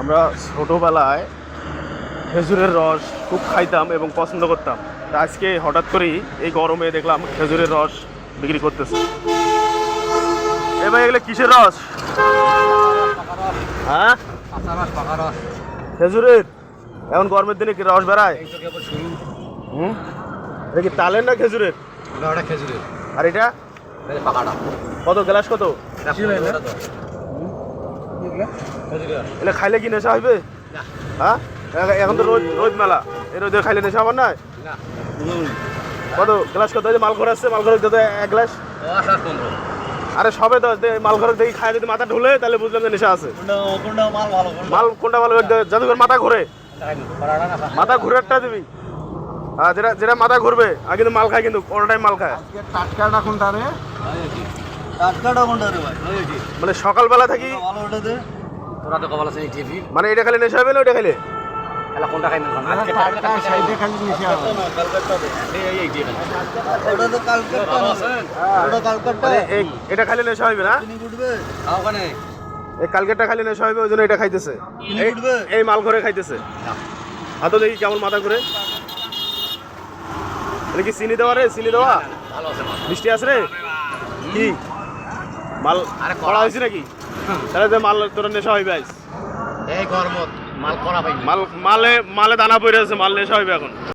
আমরা ছোটোবেলায় খেজুরের রস খুব খাইতাম এবং পছন্দ করতাম। তা আজকে হঠাৎ করেই এই গরমে দেখলাম খেজুরের রস বিক্রি করতেছে। এ ভাই, এগুলো কিসের রস? হ্যাঁ, খেজুরের। এখন গরমের দিনে কি রস বেড়ায়? এটা কি তালের না খেজুরের? খেজুরের। আর এটা কত গ্লাস? কত এটা খাইলে কি নেশা হইবে? হ্যাঁ, এখন তো রোদ রোদ মেলা, এই রোদে খাইলে নেশা হবার নাই। কত গ্লাস? কত? মাল ঘর আসছে, মাল ঘর এক গ্লাস। আরে সবে তো মাল ঘর দেখি খাই, যদি মাথা ঢুলে তাহলে বুঝলাম যে নেশা আছে। মাল কোনটা ভালো? জাদুঘর মাথা ঘুরে, মাথা ঘুরে একটা দিবি। হ্যাঁ, যেটা যেটা মাথা ঘুরবে আর কিন্তু মাল খায়, কিন্তু অল টাইম মাল খায়। টাটকাটা কোনটা রে? টাটকাটা কোনটা রে ভাই? মানে সকালবেলা থাকি ভালো ওটা দে। তোরা তো কপাল আছে এই টিভি। মানে এটা খাইলে নেশা হবে না ওইটা খাইলে? এলা কোনটা খাই না? আজকে টাটকা সাইডে খালি নিছে হবে না, কালকাটা দে। এই টিভি। ওটা তো কালকাটা আছে। ওটা কালকাটা। এটা খাইলে নেশা হবে না? চিনি উঠবে। ওখানে এই কালকেরটা খাইলে নেশা হবে, ওই জন্য এটা খাইতেছে। চিনি উঠবে। এই মাল ঘরে খাইতেছে। হাতো দেখি কেমন মাথা ঘুরে। এটা কি চিনি দেওয়া রে? চিনি দেওয়া? ভালো আছে মাল। মিষ্টি আছে রে? কি মাল কড়া হয়েছে নাকি? তাহলে যে মাল তোর নেশা হইবে আইস। এই গরমত মাল করা পাই। মালে মালে দানা পড়ে আছে, মাল নেশা হইবে এখন।